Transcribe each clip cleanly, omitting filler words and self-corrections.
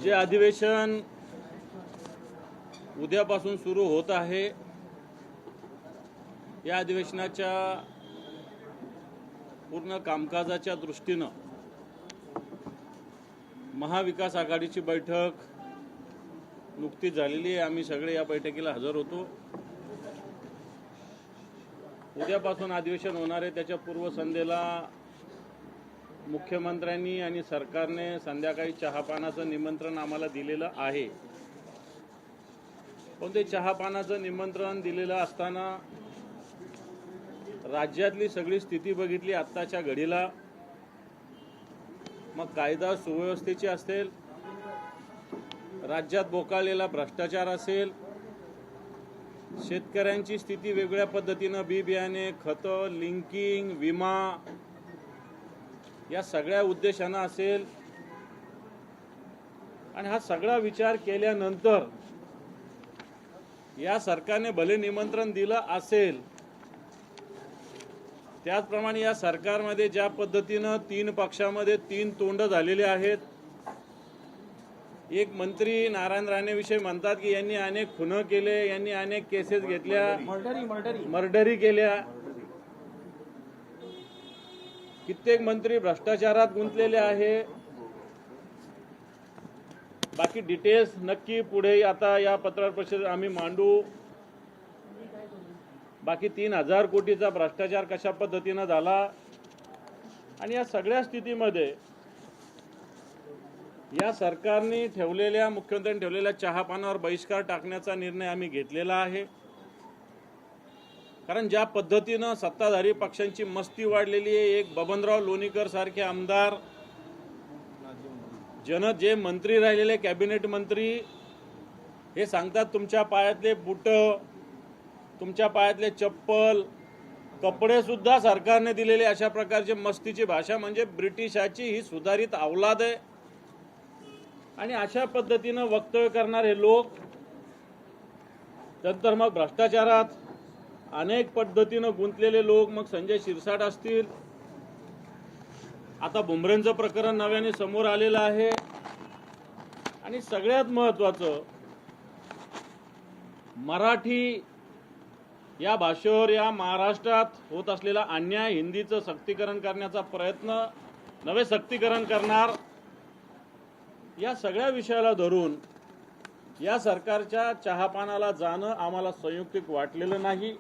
जे अधिवेशन उद्यापासून सुरू होत आहे, या अधिवेशनाच्या पूर्ण कामकाजाच्या दृष्टीनं महाविकास आघाडीची बैठक नुकतीच झालेली आहे। आम्ही सगळे या बैठकीला हजर होतो। उद्यापासून अधिवेशन होणार आहे, त्याच्या पूर्वसंध्येला मुख्यमंत्र्यांनी आणि सरकारने संध्याकाळी चहापानाचं निमंत्रण आम्हाला दिलेलं आहे। पण ते चहापानाचं निमंत्रण दिलेलं असताना राज्यातली सगळी स्थिती बघितली आत्ताच्या घडीला, मग कायदा सुव्यवस्थेची असेल, राज्यात बोकाळलेला भ्रष्टाचार असेल, शेतकऱ्यांची स्थिती वेगळ्या पद्धतीनं बी बियाणे, खतं, लिंकिंग, विमा या सगळ्या उद्देशानं असेल, आणि हा सगळा विचार केल्यानंतर या सरकारने भले निमंत्रण दिलं असेल, त्याचप्रमाणे या सरकारमध्ये ज्या पद्धतीनं 3 पक्षामध्ये 3 तोंड झालेले आहेत। एक मंत्री नारायण राणेविषयी म्हणतात की यांनी अनेक खुनं केले, यांनी अनेक केसेस घेतल्या, मर्डरी केल्या। कित्येक मंत्री भ्रष्टाचारात गुंतलेले आहे। बाकी डिटेल्स नक्की पुढे आता या पत्रकार परिषदेत आम्ही मांडू। बाकी 3000 कोटीचा भ्रष्टाचार कशा पद्धतीनं झाला, आणि या सगळ्या स्थितीमध्ये या सरकारने ठेवलेल्या, मुख्यमंत्र्यांनी ठेवलेल्या चहापानावर बहिष्कार टाकण्याचा निर्णय आम्ही घेतलेला आहे। कारण ज्या पद्धतीनं सत्ताधारी पक्षांची मस्ती वाढलेली आहे, एक बबनराव लोणीकर सारखे आमदार, जे मंत्री राहिलेले कॅबिनेट मंत्री, हे सांगतात तुमच्या पायातले बूट, तुमच्या पायातले चप्पल, कपडे सुद्धा सरकारने दिलेले, अशा प्रकारची मस्तीची भाषा म्हणजे ब्रिटिशाची ही सुधारित अवलाद आहे। आणि अशा पद्धतीनं वक्तव्य करणारे लोक नंतर मग भ्रष्टाचारात अनेक पद्धतीनं गुंतलेले लोक, मग संजय शिरसाट असतील, आता बुमरेंचं प्रकरण नव्याने समोर आलेलं आहे। आणि सगळ्यात महत्त्वाचं, मराठी या भाषेवर या महाराष्ट्रात होत असलेला अन्याय, हिंदीचं सक्तीकरण करण्याचा प्रयत्न, नवे सक्तीकरण करणार, या सगळ्या विषयाला धरून या सरकारच्या चहापानाला जाणं आम्हाला संयुक्तिक वाटलेलं नाही।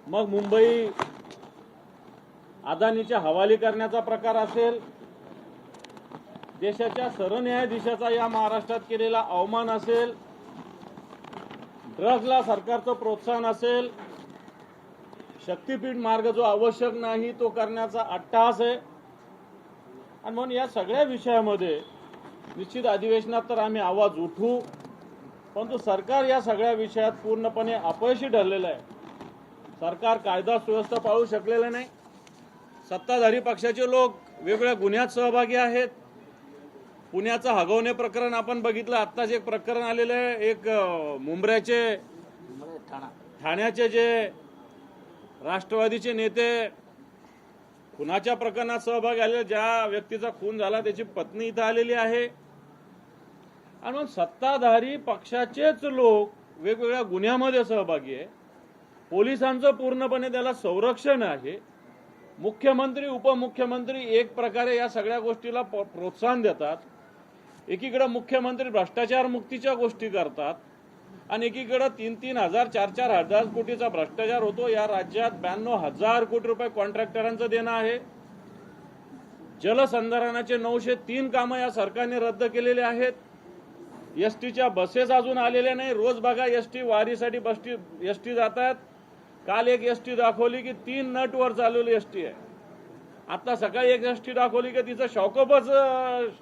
मग मुंबई अदानीच्या हवाली करण्याचा प्रकार असेल, देशाच्या सरन्यायाधीशाचा या महाराष्ट्रात केलेला अवमान असेल, ड्रग्जला सरकारचं प्रोत्साहन असेल, शक्तीपीठ मार्ग जो आवश्यक नाही तो करण्याचा अट्टहास आहे। आणि म्हणून या सगळ्या विषयामध्ये निश्चित अधिवेशनात तर आम्ही आवाज उठवू, परंतु सरकार या सगळ्या विषयात पूर्णपणे अपयशी ठरलेलं आहे। सरकार कायदा सुव्यवस्था पाळू शकलेलं नाही। सत्ताधारी पक्षाचे लोक वेगवेगळ्या गुन्ह्यात सहभागी आहेत। पुण्याचं हगवणे प्रकरण आपण बघितलं, आत्ताच एक प्रकरण आलेलं आहे, एक मुंब्र्याचे ठाण्याचे जे राष्ट्रवादीचे नेते खुनाच्या प्रकरणात सहभागी आले, ज्या व्यक्तीचा खून झाला त्याची पत्नी इथं आलेली आहे। आणि मग सत्ताधारी पक्षाचेच लोक वेगवेगळ्या गुन्ह्यामध्ये सहभागी आहे। पोलिसांचं पूर्णपणे त्याला संरक्षण आहे। मुख्यमंत्री, उपमुख्यमंत्री एक प्रकारे या सगळ्या गोष्टीला प्रोत्साहन देतात। एकीकडे मुख्यमंत्री भ्रष्टाचार मुक्तीच्या गोष्टी करतात, आणि एकीकडे 3-3 हजार 4-4 हजार कोटीचा भ्रष्टाचार होतो। या राज्यात 92,000 कोटी रुपये कॉन्ट्रॅक्टरांचं देणं आहे। जलसंधारणाचे 903 कामं या सरकारने रद्द केलेले आहेत। एसटीच्या बसेस अजून आलेल्या नाही। रोज बघा एसटी वारीसाठी एसटी जातात। काल एक एसटी दाखवली की 3 नटवर चालवली एसटी आहे। आता सकाळी एक एसटी दाखवली की तिचं शॉकअपच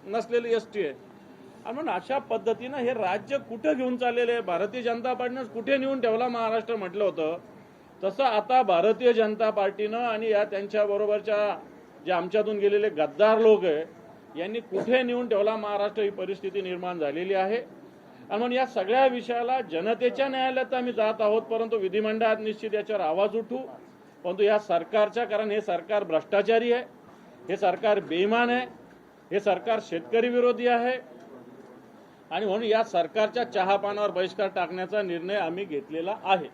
नसलेली एसटी आहे। आणि म्हणून अशा पद्धतीनं हे राज्य कुठे घेऊन चाललेलं आहे, भारतीय जनता पार्टीनं कुठे नेऊन ठेवला महाराष्ट्र म्हटलं होतं, तसं आता भारतीय जनता पार्टीनं आणि या त्यांच्या बरोबरच्या जे आमच्यातून गेलेले गद्दार लोक आहे, यांनी कुठे नेऊन ठेवला महाराष्ट्र, ही परिस्थिती निर्माण झालेली आहे। आणि म्हणून या सगळ्या विषयाला जनतेच्या न्यायालयात आम्ही जात आहोत, परंतु विधिमंडळात निश्चित याच्यावर आवाज उठवू। परंतु या सरकारच्या, कारण हे सरकार भ्रष्टाचारी आहे, हे सरकार बेईमान आहे, हे सरकार शेतकरी विरोधी आहे आणि म्हणून या सरकारच्या चहापानावर बहिष्कार टाकण्याचा निर्णय आम्ही घेतलेला आहे.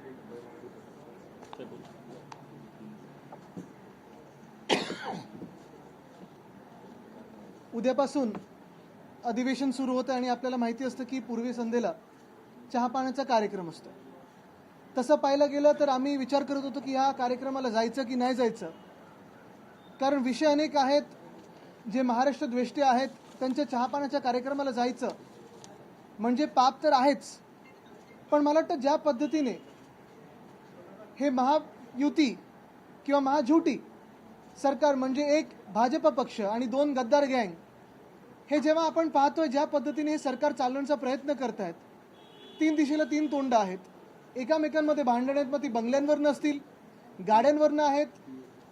उद्यापासून अधिवेशन सुरू होतं आणि आपल्याला माहिती असतं की पूर्वी संध्येला चहापाण्याचा कार्यक्रम असतो. तसं पाहायला गेलं तर आम्ही विचार करत होतो की ह्या कार्यक्रमाला जायचं की नाही जायचं, कारण विषय अनेक आहेत. जे महाराष्ट्र द्वेष्टे आहेत त्यांच्या चहापाण्याच्या कार्यक्रमाला जायचं म्हणजे पाप तर आहेच, पण मला वाटतं ज्या पद्धतीने हे महायुती किंवा महाझुटी सरकार म्हणजे एक भाजप पक्ष आणि दोन गद्दार गँग हे जेव्हा आपण पाहतोय ज्या पद्धतीने हे सरकार चालवण्याचा प्रयत्न करत आहेत, तीन दिशेला तीन तोंड आहेत, एकामेकांमध्ये भांडण आहेत. मग ती बंगल्यांवर नसतील, गाड्यांवरनं आहेत,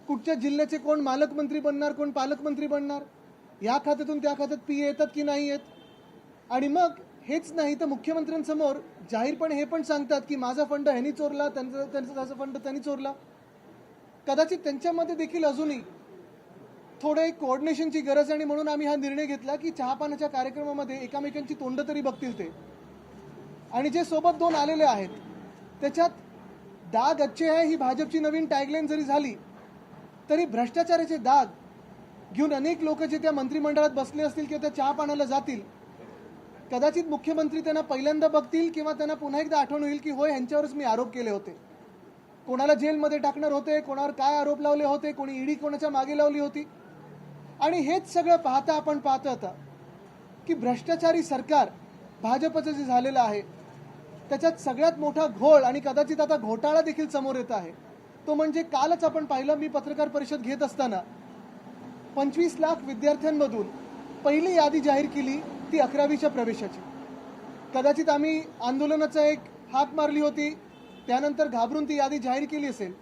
कुठच्या जिल्ह्याचे कोण मालकमंत्री बनणार, कोण पालकमंत्री बनणार, या खात्यातून त्या खात्यात पी येतात की नाही येत. आणि मग हेच नाही तर मुख्यमंत्र्यांसमोर जाहीरपणे हे पण सांगतात की माझा फंड ह्यांनी चोरला, त्यांचा फंड त्यांनी चोरला. कदाचित त्यांच्यामध्ये देखील अजूनही थोडं एक कोऑर्डिनेशनची गरज आहे आणि म्हणून आम्ही हा निर्णय घेतला की चहापानाच्या कार्यक्रमामध्ये एकामेकांची तोंड तरी बघतील ते. आणि जे सोबत दोन आलेले आहेत त्याच्यात दाग अच्छे आहे ही भाजपची नवीन टॅगलाईन जरी झाली तरी भ्रष्टाचाराचे दाग घेऊन अनेक लोक जे त्या मंत्रिमंडळात बसले असतील किंवा त्या चहापानाला जातील, कदाचित मुख्यमंत्री त्यांना पहिल्यांदा बघतील किंवा त्यांना पुन्हा एकदा आठवण होईल की होय ह्यांच्यावरच मी आरोप केले होते, कोणाला जेलमध्ये टाकणार होते, कोणावर काय आरोप लावले होते, कोणी ईडी कोणाच्या मागे लावली होती. आणि हेच सगळं पाहता आपण पाहतो आता की भ्रष्टाचारी सरकार भाजपचं जे झालेलं आहे त्याच्यात सगळ्यात मोठा घोळ आणि कदाचित आता घोटाळा देखील समोर येत आहे. तो म्हणजे कालच आपण पाहिलं, मी पत्रकार परिषद घेत असताना 25 लाख विद्यार्थ्यांमधून पहिली यादी जाहीर केली ती 11वीच्या प्रवेशाची. कदाचित आम्ही आंदोलनाचा एक हाक मारली होती, त्यानंतर घाबरून ती यादी जाहीर केली असेल,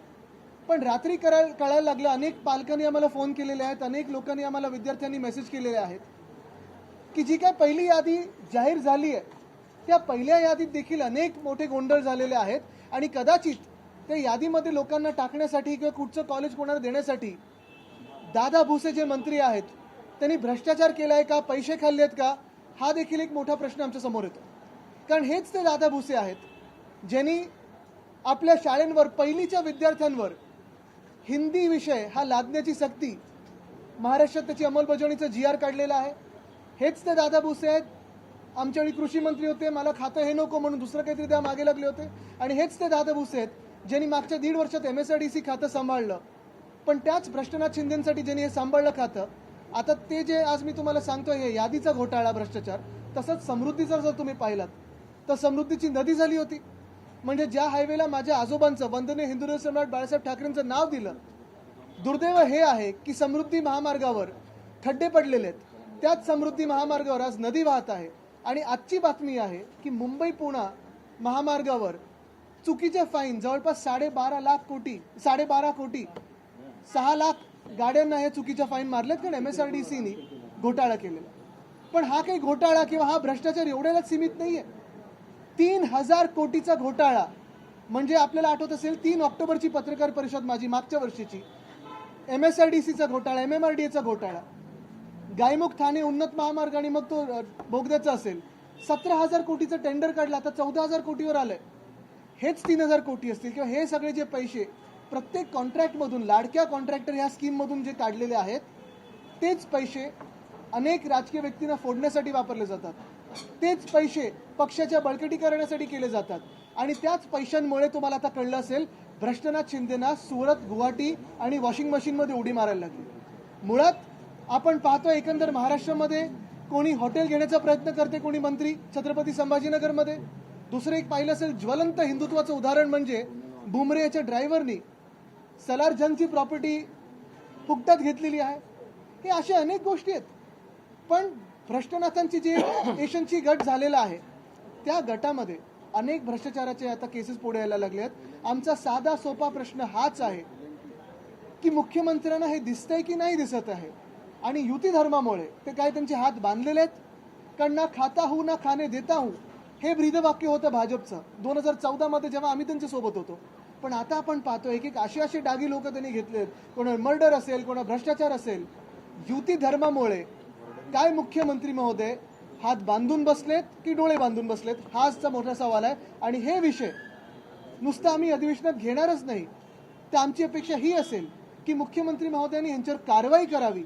पण रात्री कळायला लागलं. अनेक पालकांनी आम्हाला फोन केलेले आहेत, अनेक लोकांनी आम्हाला विद्यार्थ्यांनी मेसेज केलेले आहेत की जी काय पहिली यादी जाहीर झाली आहे त्या पहिल्या यादीत देखील अनेक मोठे गोंधळ झालेले आहेत. आणि कदाचित त्या यादीमध्ये लोकांना टाकण्यासाठी किंवा कुठचं कॉलेज कोणाला देण्यासाठी दादा भुसे जे मंत्री आहेत त्यांनी भ्रष्टाचार केलाय का, पैसे खाल्लेत का, हा देखील एक मोठा प्रश्न आमच्या समोर येतो. कारण हेच ते दादा भुसे आहेत ज्यांनी आपल्या शाळेंवर पहिलीच्या विद्यार्थ्यांवर हिंदी विषय हा लादण्याची सक्ती महाराष्ट्रात त्याची अंमलबजावणीचं GR काढलेलं आहे. हेच ते दादा भुसे आहेत. आमच्या वेळी कृषी मंत्री होते, मला खातं हे नको म्हणून दुसरं काहीतरी द्या मागे लागले होते. आणि हेच ते दादा भुसे आहेत ज्यांनी मागच्या 1.5 वर्षात MSRDC खातं सांभाळलं, पण त्याच भ्रष्टनाथ शिंदेसाठी ज्यांनी हे सांभाळलं खातं, आता ते जे आज मी तुम्हाला सांगतोय हे यादीचा घोटाळा भ्रष्टाचार, तसंच समृद्धीचा जर तुम्ही पाहिलात तर समृद्धीची नदी झाली होती. म्हणजे ज्या हायवेला माझ्या आजोबांचं वंदनीय हिंदुराव सम्राट बाळासाहेब ठाकरेंचं नाव दिलं, दुर्दैव हे आहे की समृद्धी महामार्गावर खड्डे पडलेले आहेत. त्याच समृद्धी महामार्गावर आज नदी वाहत आहे. आणि आजची बातमी आहे की मुंबई पुणे महामार्गावर चुकीचे फाईन जवळपास 12.5 कोटी 6 लाख गाड्यांना हे चुकीच्या फाईन मारलेत कारण MSRDCनी घोटाळा केलेला. पण हा काही घोटाळा किंवा हा भ्रष्टाचार एवढ्यालाच सीमित नाहीये. 3,000 कोटीचा घोटाळा म्हणजे आपल्याला आठवत असेल 3 ऑक्टोबरची पत्रकार परिषद माझी मागच्या वर्षीची, MSRDCचा घोटाळा, MMRDAचा घोटाळा, गायमुख ठाणे उन्नत महामार्ग आणि मग तो बोगद्याचा असेल, 17,000 कोटीचं टेंडर काढलं, आता 14,000 कोटीवर आलंय. हेच 3,000 कोटी असतील किंवा हे सगळे जे पैसे प्रत्येक कॉन्ट्रॅक्टमधून लाडक्या कॉन्ट्रॅक्टर ह्या स्कीममधून जे काढलेले आहेत तेच पैसे अनेक राजकीय व्यक्तींना फोडण्यासाठी वापरले जातात. तेच पैसे पक्षाच्या बळकटीकरणासाठी केले जातात. आणि त्याच पैशांमुळे तुम्हाला आता कळलं असेल भ्रष्टनाथ शिंदेना सुरत, गुवाहाटी आणि वॉशिंग मशीनमध्ये उडी मारायला लागली. मुळात आपण पाहतो एकंदर महाराष्ट्रामध्ये कोणी हॉटेल घेण्याचा प्रयत्न करते, कोणी मंत्री छत्रपती संभाजीनगरमध्ये. दुसरं एक पाहिलं असेल ज्वलंत हिंदुत्वाचं उदाहरण म्हणजे बुमरे याच्या ड्रायव्हरनी सलारजंगची प्रॉपर्टी फुकटात घेतलेली आहे. हे अशा अनेक गोष्टी आहेत. पण भ्रष्टनाथांची जे एशनची गट झालेला आहे त्या गटामध्ये अनेक भ्रष्टाचाराचे आता केसेस पुढे यायला लागले आहेत. आमचा साधा सोपा प्रश्न हाच आहे की मुख्यमंत्र्यांना हे दिसतंय की नाही दिसत आहे. आणि युती धर्मामुळे ते काय त्यांचे हात बांधलेले आहेत. कारण ना खाता हूं ना खाणे देता हूं हे ब्रीदवाक्य होतं भाजपचं 2014 मध्ये जेव्हा आम्ही त्यांच्या सोबत होतो. पण आता आपण पाहतो एक एक असे डागी लोक त्यांनी घेतलेत. कोणा मर्डर असेल, कोणा भ्रष्टाचार असेल. युती धर्मामुळे काय मुख्यमंत्री महोदय हात बांधून बसलेत की डोळे बांधून बसलेत, हाचा मोठा सवाल आहे. आणि हे विषय नुसतं आम्ही अधिवेशनात घेणारच नाही, तर आमची अपेक्षा ही असेल की मुख्यमंत्री महोदयांनी यांच्यावर कारवाई करावी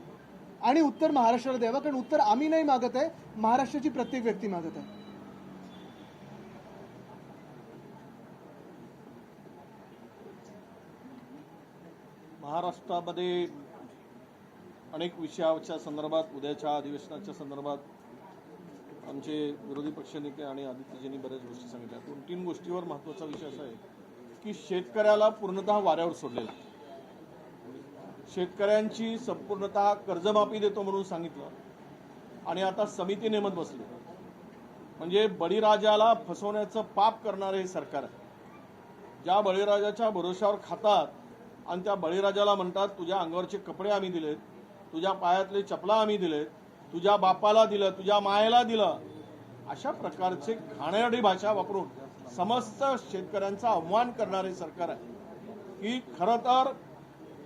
आणि उत्तर महाराष्ट्राला द्यावं. कारण उत्तर आम्ही नाही मागत आहे, महाराष्ट्राची प्रत्येक व्यक्ती मागत आहे. महाराष्ट्रामध्ये अनेक विषयाच्या संदर्भात उद्याच्या अधिवेशनाच्या संदर्भात आमचे विरोधी पक्षनेते आणि आदित्यजींनी बऱ्याच गोष्टी सांगितल्या. 2-3 गोष्टीवर महत्त्वाचा विषय असा आहे की शेतकऱ्याला पूर्णतः वाऱ्यावर सोडलेला. शेतकऱ्यांची संपूर्णतः कर्जमाफी देतो म्हणून सांगितलं आणि आता समिती नेमत बसली. म्हणजे बळीराजाला फसवण्याचं पाप करणारे हे सरकार आहे. ज्या बळीराजाच्या भरोशावर खातात आणि त्या बळीराजाला म्हणतात तुझ्या अंगावरचे कपडे आम्ही दिलेत, तुझ्या पायातले चपला आम्ही दिलेत, तुझ्या बापाला दिलं, तुझ्या मायेला दिलं, अशा प्रकारचे घाणेरडी भाषा वापरून समस्त शेतकऱ्यांचा अवमान करणारे सरकार आहे. की खरं तर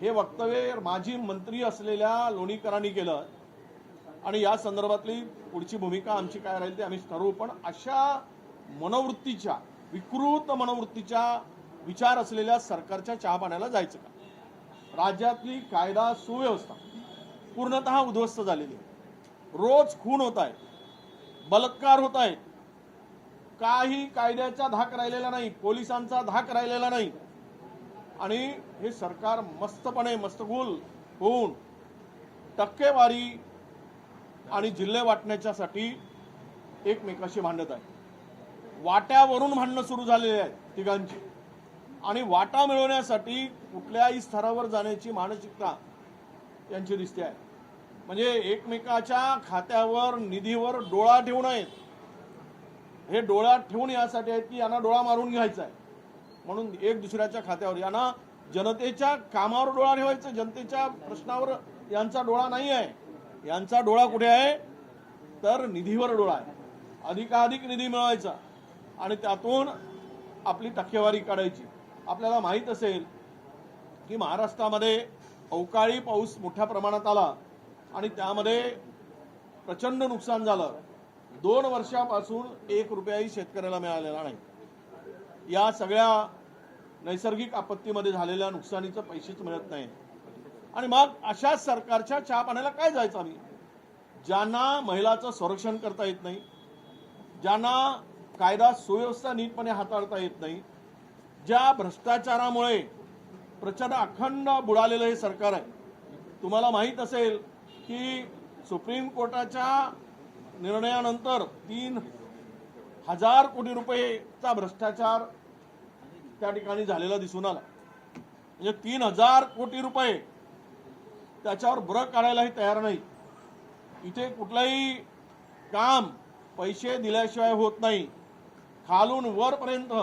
हे वक्तव्य माजी मंत्री असलेल्या लोणीकरांनी केलं आणि या संदर्भातली पुढची भूमिका आमची काय राहील ते आम्ही ठरवू. पण अशा मनोवृत्तीच्या, विकृत मनोवृत्तीच्या विचार असलेल्या सरकारच्या चहापाण्याला जायचं का? राज्यातली कायदा सुव्यवस्था पूर्णतः उद्ध्वस्त झालेली आहे. रोज खून होत आहे, बलात्कार होत आहे, काही कायद्याचा धाक राहिलेला नाही, पोलिसांचा धाक राहिलेला नाही. आणि हे सरकार मस्तपणे मस्तगुल होऊन टक्केवारी आणि जिल्हे वाटण्याच्यासाठी एकमेकाशी भांडत आहे. वाट्यावरून भांडणं सुरू झालेली आहेत तिघांची आणि वाटा मिळवण्यासाठी कुठल्याही स्तरावर जाण्याची मानसिकता यांची दिसते आहे. म्हणजे एकमेकाच्या खात्यावर निधीवर डोळा ठेवू नयेत. हे डोळा ठेवून यासाठी आहेत की यांना डोळा मारून घ्यायचा आहे म्हणून एक दुसऱ्याच्या खात्यावर. यांना जनतेच्या कामावर डोळा ठेवायचा, जनतेच्या प्रश्नावर यांचा डोळा नाही आहे. यांचा डोळा कुठे आहे तर निधीवर डोळा आहे. अधिकाधिक निधी मिळवायचा आणि त्यातून आपली टक्केवारी काढायची. आपल्याला माहीत असेल की महाराष्ट्रामध्ये अवकाळी पाऊस मोठ्या प्रमाणात आला आणि त्यामध्ये प्रचंड नुकसान झालं. 2 वर्षापासून 1 रुपयाही शेतकऱ्याला मिळालेला नाही. या सगळ्या नैसर्गिक आपत्तीमध्ये झालेल्या नुकसानीचे पैसेच मिळत नाही. आणि मग अशा सरकारच्या चहा पाण्याला काय जायचं आम्ही? ज्यांना महिलाचं संरक्षण करता येत नाही, ज्यांना कायदा सुव्यवस्था नीटपणे हाताळता येत नाही, ज्या भ्रष्टाचारामुळे प्रचंड अखंड बुडालेलं हे सरकार आहे. तुम्हाला माहीत असेल की सुप्रीम कोर्टाच्या निर्णयानंतर 3,000 कोटी रुपयेचा भ्रष्टाचार त्या ठिकाणी झालेला दिसून आला. म्हणजे 3,000 कोटी रुपये त्याच्यावर ब्रक काढायलाही तयार नाही. इथे कुठलंही काम पैसे दिल्याशिवाय होत नाही. खालून वरपर्यंत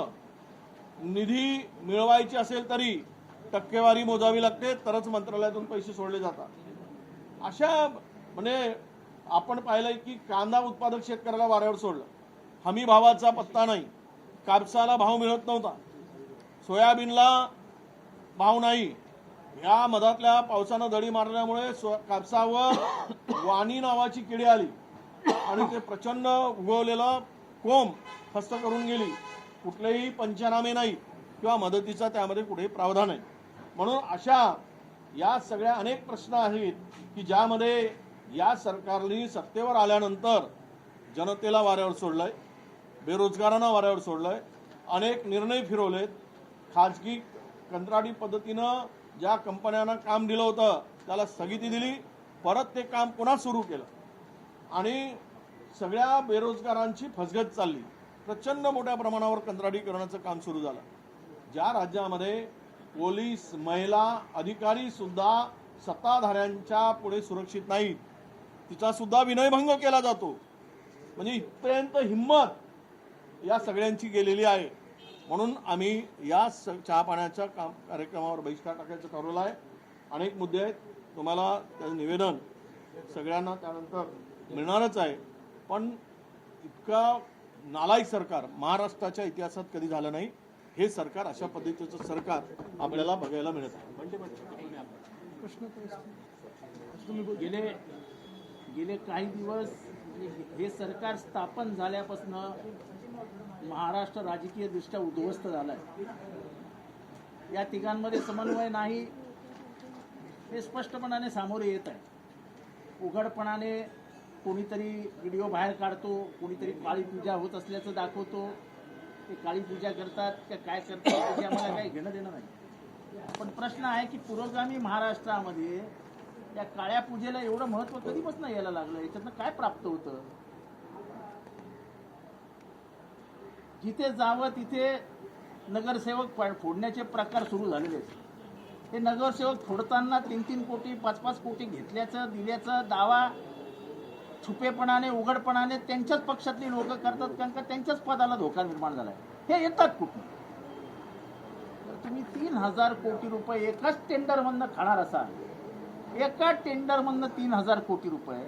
निधी मिळवायची असेल तरी टक्केवारी मोजावी लागते, तरच मंत्रालयातून पैसे सोडले जातात. अशा म्हणजे आपण पाहिलंय की कांदा उत्पादक शेतकऱ्याला वाऱ्यावर सोडलं. हमी भावाचा पत्ता नाही, कापसाला भाव मिळत नव्हता, सोयाबीनला भाव नाही. या मधातल्या पावसानं दडी मारल्यामुळे कापसावर वाणी नावाची किडी आली आणि ते प्रचंड उगवलेलं कोंब फस्त करून गेली. कुठलेही पंचनामे नाही किंवा मदतीचा त्यामध्ये कुठेही प्रावधान नाही. म्हणून अशा या सगळ्या अनेक प्रश्न आहेत की ज्यामध्ये या सरकारने सत्तेवर आल्यानंतर जनतेला वाऱ्यावर सोडलंय, बेरोजगारांना वाऱ्यावर सोडलंय, अनेक निर्णय फिरवलेत. खाजगी कंत्राटी पद्धतीनं ज्या कंपन्यांना काम दिलं होतं त्याला स्थगिती दिली, परत ते काम पुन्हा सुरू केलं आणि सगळ्या बेरोजगारांची फसगत चालली. प्रचंड मोठ्या प्रमाणावर कंत्राटीकरणाचं काम सुरू झालं. ज्या राज्यामध्ये पोलीस, महिला, अधिकारी सुद्धा सत्ताधाऱ्यांच्या पुढे सुरक्षित नाहीत, तिचा सुद्धा विनयभंग केला जातो. म्हणजे इथपर्यंत हिंमत या सगळ्यांची गेलेली आहे. म्हणून आम्ही या चहा पाण्याच्या कार्यक्रमावर बहिष्कार टाकायचं ठरवलं आहे. अनेक मुद्दे आहेत, तुम्हाला त्याचं निवेदन सगळ्यांना त्यानंतर मिळणारच आहे. पण इतका नालायक सरकार महाराष्ट्राच्या इतिहासात कधी झालं नाही. हे सरकार, अशा पद्धतीचं सरकार आपल्याला बघायला मिळत आहे. गेले गेले काही दिवस हे सरकार स्थापन झाल्यापासून महाराष्ट्र राजकीय दृष्ट्या उद्ध्वस्त झालाय. या तिघांमध्ये समन्वय नाही हे स्पष्टपणाने सामोरे येत आहे. उघडपणाने कोणीतरी व्हिडिओ बाहेर काढतो, कोणीतरी काळी पूजा होत असल्याचं दाखवतो. ते काळी पूजा करतात का काय करतात त्याची आम्हाला काही घेणं देणं नाही. पण प्रश्न आहे की पुरोगामी महाराष्ट्रामध्ये या काळ्या पूजेला एवढं महत्व कधीपासून यायला लागलं? याच्यातनं काय प्राप्त होतं? जिथे जावं तिथे नगरसेवक फोडण्याचे प्रकार सुरू झालेले आहेत. हे नगरसेवक फोडताना 3-3 कोटी 5-5 कोटी घेतल्याचं दिल्याचं दावा छुपेपणाने उघडपणाने त्यांच्याच पक्षातली लोक करतात, कारण का त्यांच्याच पदाला धोका निर्माण झालाय. हे येतात कुठून? तर तुम्ही 3,000 कोटी रुपये एकाच टेंडरमधनं खाणार असाल, एका टेंडरमधनं 3,000 कोटी रुपये,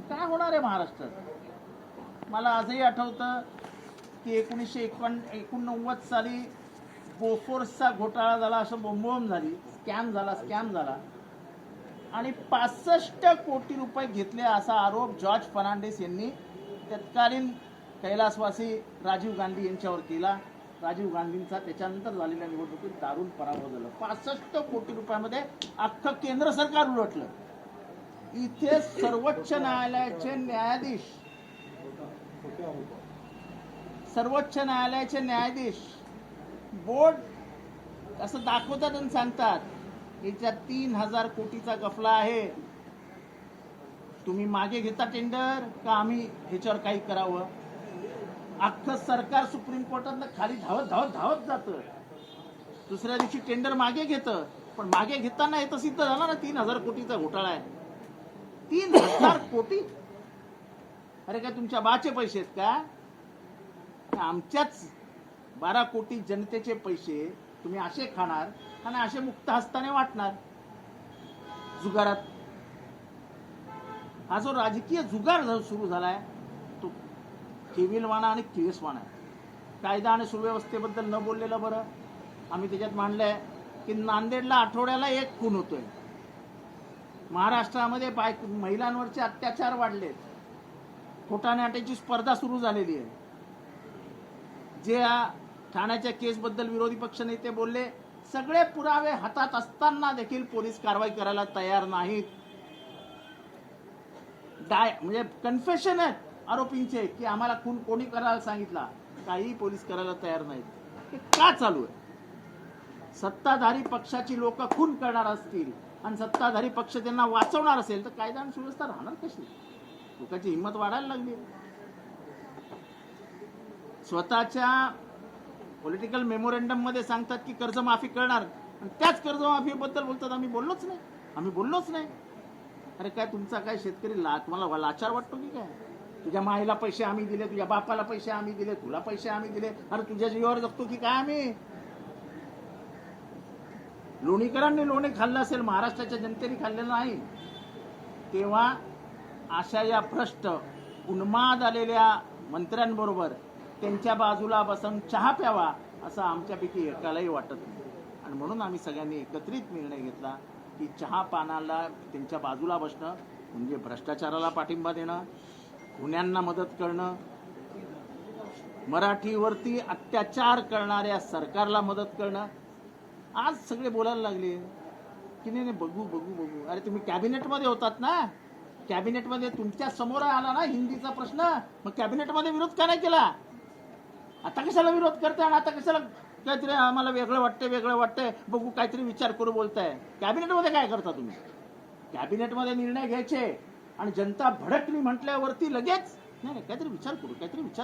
काय होणार आहे महाराष्ट्रात? मला आजही आठवतं की 1989 साली बोफोर्सचा घोटाळा झाला, असं बोंबोंब झाली, स्कॅम झाला आणि 65 कोटी रुपये घेतले असा आरोप जॉर्ज फर्नांडिस यांनी तत्कालीन कैलासवासी राजीव गांधी यांच्यावर केला. राजीव गांधींचा त्याच्यानंतर झालेल्या निवडणुकीत दारुण पराभव झाला. 65 कोटी रुपयामध्ये अख्खं केंद्र सरकार उलटलं. इथे सर्वोच्च न्यायालयाचे न्यायाधीश बोर्ड असं दाखवतात आणि सांगतात याच्यात 3,000 कोटीचा गफला आहे. तुम्ही मागे घेता टेंडर का आम्ही ह्याच्यावर काही करावं? अख्खं सरकार सुप्रीम कोर्टात खाली धावत जातं. दुसऱ्या दिवशी टेंडर मागे घेतं, पण मागे घेताना हे तर सिद्ध झालं ना 3,000 कोटीचा घोटाळा आहे. 3,000 कोटी? अरे काय तुमच्या बाचे पैसे आहेत का? आमच्याच 12 कोटी जनतेचे पैसे तुम्ही असे खाणार आणि असे मुक्त हस्ताने वाटणार जुगारात. हा जो राजकीय जुगार सुरू झालाय तो केविलवाणा आणि किळसवाणा आहे. कायदा आणि सुव्यवस्थेबद्दल न बोललेलं बरं. आम्ही त्याच्यात मांडलंय की नांदेडला आठवड्याला 1 खून होतोय. महाराष्ट्रामध्ये महिलांवरचे अत्याचार वाढलेत. खोटानाट्याची स्पर्धा सुरू झालेली आहे. जे ठाण्याच्या केसबद्दल विरोधी पक्ष नेते बोलले, सगळे पुरावे हातात असताना देखील पोलीस कारवाई करायला तयार नाहीत. म्हणजे कन्फेशन आहेत आरोपींचे की आम्हाला खून कोणी करायला सांगितला, काही पोलीस करायला तयार नाहीत. हे का चालू आहे? सत्ताधारी पक्षाची लोक खून करणार असतील आणि सत्ताधारी पक्ष त्यांना वाचवणार असेल तर कायदा आणि सुव्यवस्था राहणार कशी? लोकांची हिंमत वाढायला लागली. स्वतःच्या पॉलिटिकल मेमोरेंडम मध्ये सांगतात की कर्जमाफी करणार आणि त्याच कर्जमाफीबद्दल बोलतात आम्ही बोललोच नाही. अरे काय तुमचा काय शेतकरी तुम्हाला लाचार वाटतो की काय? तुझ्या माईला पैसे आम्ही दिले, तुझ्या बापाला पैसे आम्ही दिले, तुला पैसे आम्ही दिले, अरे तुझ्या जीवावर जगतो की काय आम्ही? लोणीकरांनी लोणी खाल्लं असेल, महाराष्ट्राच्या जनतेने खाल्लेलं नाही. तेव्हा अशा या भ्रष्ट उन्माद आलेल्या मंत्र्यांबरोबर त्यांच्या बाजूला बसून चहा प्यावा असं आमच्यापैकी एकालाही वाटत नाही. आणि म्हणून आम्ही सगळ्यांनी एकत्रित निर्णय घेतला की चहा पानाला त्यांच्या बाजूला बसणं म्हणजे भ्रष्टाचाराला पाठिंबा देणं, गुन्ह्यांना मदत करणं, मराठीवरती अत्याचार करणाऱ्या सरकारला मदत करणं. आज सगळे बोलायला लागले की नाही बघू. अरे तुम्ही कॅबिनेटमध्ये होतात ना, कॅबिनेटमध्ये तुमच्या समोर आला ना हिंदीचा प्रश्न, मग कॅबिनेटमध्ये विरोध का नाही केला? आता कशाला विरोध करताय आणि आता कशाला काहीतरी आम्हाला वेगळं वाटतंय बघू काहीतरी विचार करू बोलताय? कॅबिनेटमध्ये काय करता तुम्ही? कॅबिनेटमध्ये निर्णय घ्यायचे आणि जनता भडकली म्हटल्यावरती लगेच नाही काहीतरी विचार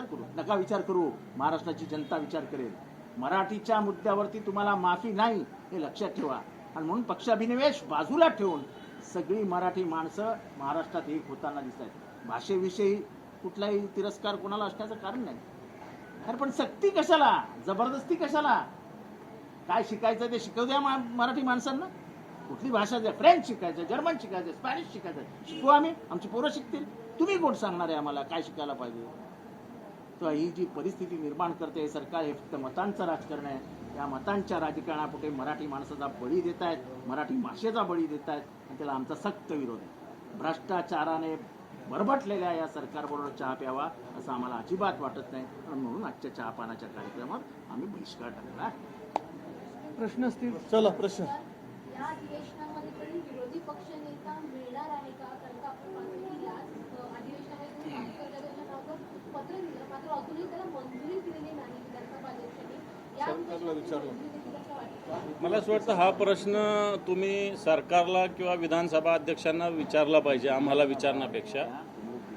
करू. नका विचार करू, महाराष्ट्राची जनता विचार करेल. मराठीच्या मुद्द्यावरती तुम्हाला माफी नाही हे लक्षात ठेवा. आणि म्हणून पक्षाभिनिवेश बाजूला ठेवून सगळी मराठी माणसं महाराष्ट्रात एक होताना दिसत आहेत. भाषेविषयी कुठलाही तिरस्कार कोणाला असण्याचं कारण नाही. अरे पण सक्ती कशाला, जबरदस्ती कशाला? काय शिकायचं ते शिकवू द्या मराठी माणसांना. कुठली भाषा द्या, फ्रेंच शिकायचं, जर्मन शिकायचं, स्पॅनिश शिकायचं, शिकू आम्ही, आमची पोरं शिकतील. तुम्ही कोण सांगणार आहे आम्हाला काय शिकायला पाहिजे? तर ही जी परिस्थिती निर्माण करते हे सरकार, हे फक्त मतांचं राजकारण आहे. या मतांच्या राजकारणापुढे मराठी माणसाचा बळी देत आहेत, मराठी भाषेचा बळी देत आहेत आणि त्याला आमचा सक्त विरोध आहे. भ्रष्टाचाराने बरबटलेल्या या सरकारबरोबर चहा प्यावा असं आम्हाला अजिबात वाटत नाही. आणि म्हणून आजच्या चहापानाच्या कार्यक्रमात आम्ही बहिष्कार टाकला. प्रश्न असतील? चला प्रश्न. या अधिवेशनामध्ये तरी विरोधी पक्ष नेता मिळणार आहे का? कारण का आपण पाहतो की याच अधिवेशनामध्ये भास्कर जाधव यांना पत्र दिलं, मात्र अजूनही त्याला मंजुरी दिलेली नाही विधानसभा अध्यक्षांनी. या सरकारला विचारलं. मंजुरी देतील असं वाटतं? मला असं वाटतं हा प्रश्न तुम्ही सरकारला किंवा विधानसभा अध्यक्षांना विचारला पाहिजे, आम्हाला विचारण्यापेक्षा.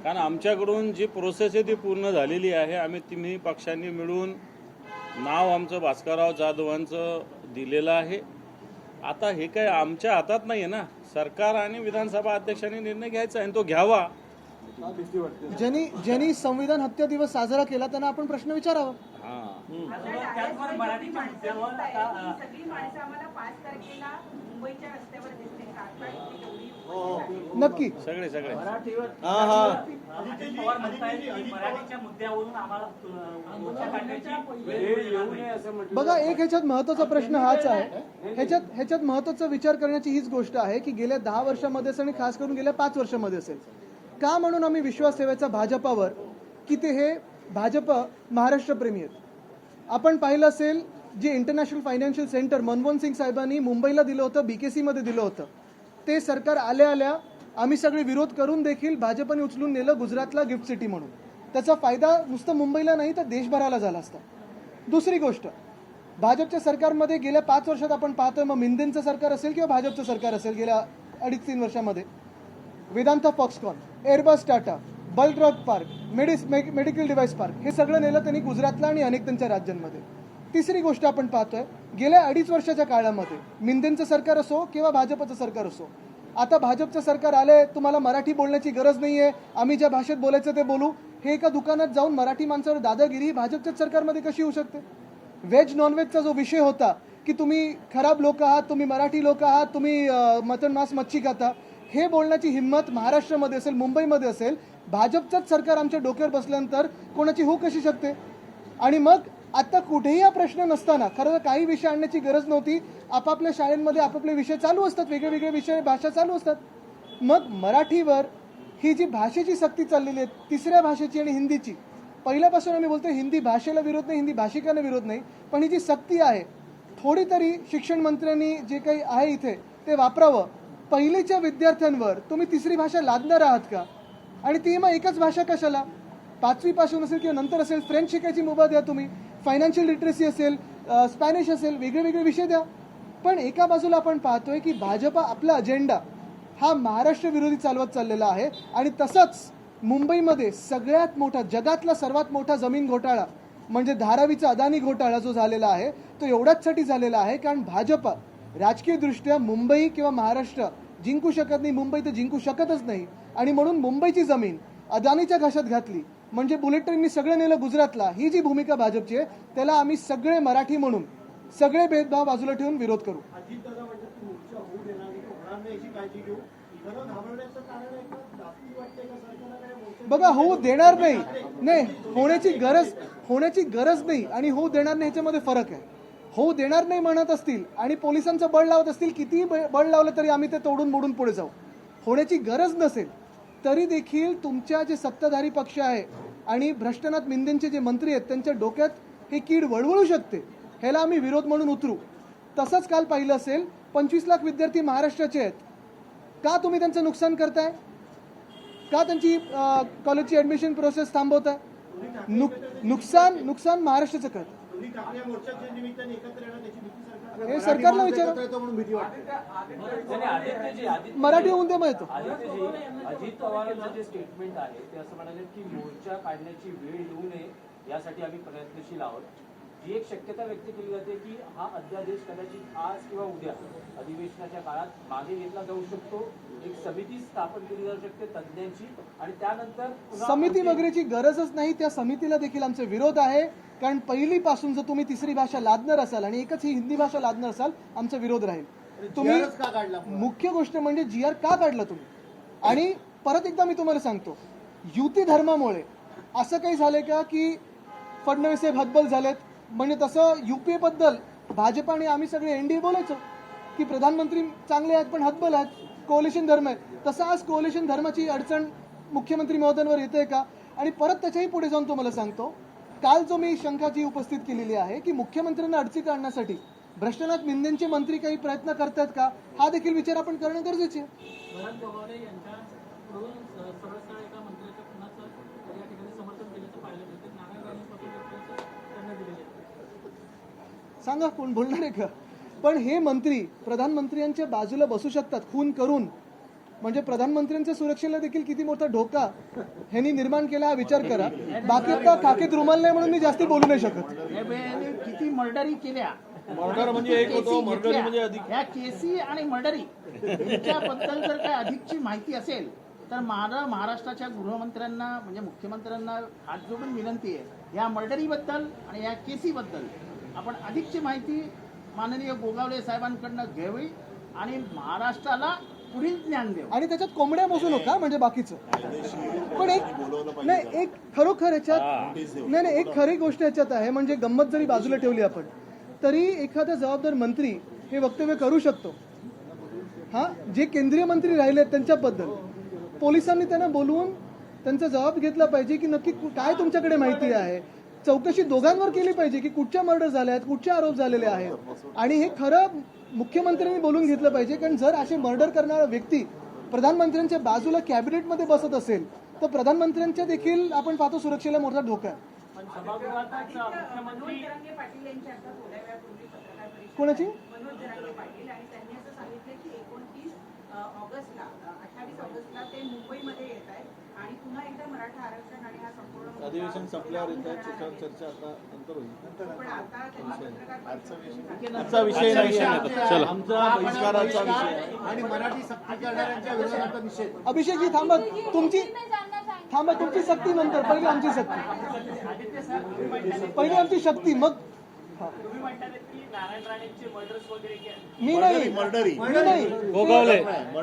कारण आमच्याकडून जी प्रोसेस आहे ती पूर्ण झालेली आहे. आम्ही तिन्ही पक्षांनी मिळून नाव आमचं भास्करराव जाधवांचं दिलेलं आहे. आता हे काय आमच्या हातात नाही आहे ना, सरकार आणि विधानसभा अध्यक्षांनी निर्णय घ्यायचा आहे आणि तो घ्यावा. ज्यांनी संविधान हत्या दिवस साजरा केला त्यांना आपण प्रश्न विचारावा. त्याचबरोबर मराठीच्या मुद्द्यावर आता सगळी माणसं आम्हाला 5 तारखेला मुंबईच्या रस्त्यावर दिसतील का? नक्की. सगळे मराठीवर हा हा अजित पवार म्हणतायत की मराठीच्या मुद्द्यावरून आम्हाला मोर्चा काढण्याची वेळ येऊ नये असं म्हटलं. बघा, एक ह्याच्यात महत्वाचा प्रश्न हाच आहे, ह्याच्यात महत्वाचा विचार करण्याची हीच गोष्ट आहे की गेल्या 10 वर्षामध्ये असेल आणि खास करून गेल्या 5 वर्षामध्ये असेल, का म्हणून आम्ही विश्वास ठेवायचा भाजपावर की ते हे भाजप महाराष्ट्रप्रेमी आहेत. आपण पाहिलं असेल जे international financial centre Manmohan Singh साहेबांनी मुंबईला दिलं होतं, BKC मध्ये दिलं होतं, ते सरकार आल्या आम्ही सगळे विरोध करून देखील भाजपने उचलून नेलं गुजरातला गिफ्ट सिटी म्हणून. त्याचा फायदा नुसतं मुंबईला नाही तर देशभराला झाला असता. दुसरी गोष्ट, भाजपच्या सरकारमध्ये गेल्या 5 वर्षात आपण पाहतोय, मग मिंदेंचं सरकार असेल किंवा भाजपचं सरकार असेल, गेल्या 2.5-3 वर्षामध्ये Vedanta Foxconn, Airbus Tata, bulk drug park, medical device park हे सगळं नेलं त्यांनी गुजरातला आणि अनेक त्यांच्या राज्यांमध्ये. तिसरी गोष्ट आपण पाहतोय, गेल्या 2.5 वर्षाच्या काळामध्ये मिंदेंचं सरकार असो किंवा भाजपचं सरकार असो, आता भाजपचं सरकार आलंय, तुम्हाला मराठी बोलण्याची गरज नाहीये, आम्ही ज्या भाषेत बोलायचं ते बोलू, हे एका दुकानात जाऊन मराठी माणसावर दादागिरी भाजपच्याच सरकारमध्ये कशी होऊ शकते? व्हेज नॉनव्हेजचा जो विषय होता की तुम्ही खराब लोक आहात, तुम्ही मराठी लोक आहात, तुम्ही मटण मांस मच्छी खाता, हे बोलण्याची हिंमत महाराष्ट्रामध्ये असेल, मुंबईमध्ये असेल, भाजपचंच सरकार आमच्या डोक्यावर बसल्यानंतर कोणाची होऊ कशी शकते? आणि मग आता कुठेही हा प्रश्न नसताना, खरं तर काही विषय आणण्याची गरज नव्हती, आपापल्या शाळेंमध्ये आपापले विषय चालू असतात, वेगळे विषय भाषा चालू असतात. मग मराठीवर ही जी भाषेची सक्ती चाललेली आहे, तिसऱ्या भाषेची आणि हिंदीची, पहिल्यापासून आम्ही बोलतो हिंदी भाषेला विरोध नाही, हिंदी भाषिकांना विरोध नाही, पण ही जी सक्ती आहे थोडी तरी शिक्षण मंत्र्यांनी जे काही आहे इथे ते वापरावं. पहिलीच्या विद्यार्थ्यांवर तुम्ही तिसरी भाषा लादणार आहात का? आणि ती मग एकच भाषा कशाला? 5वी पासून असेल किंवा नंतर असेल फ्रेंच शिकायची मुभा द्या, तुम्ही फायनान्शियल लिटरसी असेल, स्पॅनिश असेल, वेगळे विषय द्या. पण एका बाजूला आपण पाहतोय की भाजप आपला अजेंडा हा महाराष्ट्र विरोधी चालवत चाललेला आहे. आणि तसंच मुंबईमध्ये सगळ्यात मोठा, जगातला सर्वात मोठा जमीन घोटाळा म्हणजे धारावीचा अदानी घोटाळा जो झालेला आहे तो एवढ्याचसाठी झालेला आहे कारण भाजप राजकीयदृष्ट्या मुंबई किंवा महाराष्ट्र जिंकू शकत नाही, मुंबई तर जिंकू शकतच नाही. आणि म्हणून मुंबईची जमीन अदानीच्या घशात घातली म्हणजे बुलेट ट्रेननी सगळं नेलं गुजरातला. ही जी भूमिका भाजपची आहे त्याला आम्ही सगळे मराठी म्हणून सगळे भेदभाव बाजूला ठेवून विरोध करू. बघा, होऊ देणार नाही, होण्याची गरज नाही आणि होऊ देणार नाही ह्याच्यामध्ये फरक आहे. होऊ देणार नाही म्हणत असतील आणि पोलिसांचं बळ लावत असतील, कितीही बळ लावलं तरी आम्ही ते तोडून मोडून पुढे जाऊ. होण्याची गरज नसेल तरी देखील तुमच्या जे सत्ताधारी पक्ष आहे आणि भ्रष्टनाथ मिंदेंचे जे मंत्री आहेत त्यांच्या डोक्यात हे कीड वळवळू शकते, ह्याला आम्ही विरोध म्हणून उतरू. तसंच काल पाहिलं असेल 25 लाख विद्यार्थी महाराष्ट्राचे आहेत, का तुम्ही त्यांचं नुकसान करताय? का त्यांची कॉलेजची ऍडमिशन प्रोसेस थांबवताय? नुकसान महाराष्ट्राचं करत. हे सरकारला विचारा, मराठी होऊन दे मग येतो. अजित पवारांचं जे स्टेटमेंट आहे ते असं म्हणाले की मोर्चा काढण्याची वेळ येऊ नये यासाठी आम्ही प्रयत्नशील आहोत. जी एक शक्यता व्यक्त केली जाते की हा अध्यादेश कदाचित आज किंवा उद्या अधिवेशनाच्या काळात मागे घेतला जाऊ शकतो, एक समिती स्थापन केली जाऊ शकते तज्ज्ञांची आणि त्यानंतर समिती वगैरेची गरजच नाही. त्या समितीला देखील आमचे विरोध आहे कारण पहिलीपासून जर तुम्ही तिसरी भाषा लादणार असाल आणि एकच ही हिंदी भाषा लादणार असाल आमचा विरोध राहील. तुम्ही मुख्य गोष्ट म्हणजे GR का काढला तुम्ही? आणि परत एकदा मी तुम्हाला सांगतो, युती धर्मामुळे असं काही झालंय का की फडणवीस साहेब हतबल झालेत? म्हणजे तसं UPA बद्दल भाजप आणि आम्ही सगळे NDA बोलायचो की प्रधानमंत्री चांगले आहेत पण हतबल आहेत, कोalition धर्म आहे. तसं आज कोalition धर्माची अडचण मुख्यमंत्री महोदयांवर येतंय का? आणि परत त्याच्याही पुढे जाऊन तुम्हाला सांगतो, काल जो मी शंका जी उपस्थित केलेली आहे की मुख्यमंत्र्यांना अडचणीत आणण्यासाठी भ्रष्टनाथ मिंदेंचे मंत्री काही प्रयत्न करतात का, हा देखील विचार आपण करणं गरजेचे आहे. भरत गोगावले यांच्याकडून सरळ एका मंत्र्याच्या खुनाचं या ठिकाणी समर्थन केल्याचं पाहिलं मिळतं. नारायण राणेंपासून त्यांना दिलेले आहे. सांगा कोण बोलणार आहे का? पण हे मंत्री प्रधानमंत्र्यांच्या बाजूला बसू शकतात खून करून, म्हणजे प्रधानमंत्र्यांच्या सुरक्षेला देखील किती मोठा धोका ह्यांनी निर्माण केला हा विचार करा. बाकी आता काकेत रुमाल नाही म्हणून मी जास्ती बोलू नाही शकत. या वेळेने किती मर्डरी केल्या, मर्डर म्हणजे एक होतो, मर्डरी म्हणजे अधिक. ह्या केसी आणि मर्डरी याच्याबद्दल जर काय अधिकची माहिती असेल तर महाराष्ट्राच्या गृहमंत्र्यांना म्हणजे मुख्यमंत्र्यांना हात जोडून विनंती आहे, या मर्डरीबद्दल आणि या केसीबद्दल आपण अधिकची माहिती माननीय गोगावले साहेबांकडनं घ्यावी आणि महाराष्ट्राला पुढील ज्ञान देऊ. आणि त्याच्यात कोंबड्या बसू नका म्हणजे बाकीचं. पण एक खरोखर याच्यात नाही एक खरी गोष्ट याच्यात आहे, म्हणजे गंमत जरी बाजूला ठेवली आपण तरी एखादा जबाबदार मंत्री हे वक्तव्य करू शकतो. हा, जे केंद्रीय मंत्री राहिले त्यांच्याबद्दल पोलिसांनी त्यांना बोलवून त्यांचा जबाब घेतला पाहिजे की नक्की काय तुमच्याकडे माहिती आहे. चौकशी दोघांवर केली पाहिजे की कुठच्या मर्डर झाल्या आहेत, कुठचे आरोप झालेले आहेत, आणि हे खरं मुख्यमंत्र्यांनी बोलून घेतलं पाहिजे. कारण जर असे मर्डर करणारा व्यक्ती प्रधानमंत्र्यांच्या बाजूला कॅबिनेटमध्ये बसत असेल तर प्रधानमंत्र्यांच्या देखील आपण पाहतो सुरक्षेला मोठा धोका आहे. पण सभागृहातच मुख्यमंत्री मनोज जरांगे पाटील यांची आता थोड्या वेळापूर्वी पत्रकार परिषद कोणाची? मनोज जरांगे पाटील, आणि त्यांनी असं सांगितलं की 29 ऑगस्टला 28 ऑगस्टला ते मुंबईमध्ये येत आहेत आणि पुन्हा एकदा मराठा आरक्षण आणि हा संपूर्ण अधिवेशन संपल्यावर येतात, त्याच्यावर चर्चा आता नंतर होईल. पण आता त्यांनी पत्रकार परिषद आजचा विषय नाही आहे, आमचा बहिष्काराचा विषय आहे. आणि मराठी सक्ती करणाऱ्यांच्या विरोधाचा निषेध. अभिषेकजी थांबा, तुमची सक्ती नंतर, पहिली आमची सक्ती, पहिली आमची शक्ती, मग तुम्ही म्हणतात की नारायण राणेंचे मर्डर्स वगैरे मी नाही गोगावले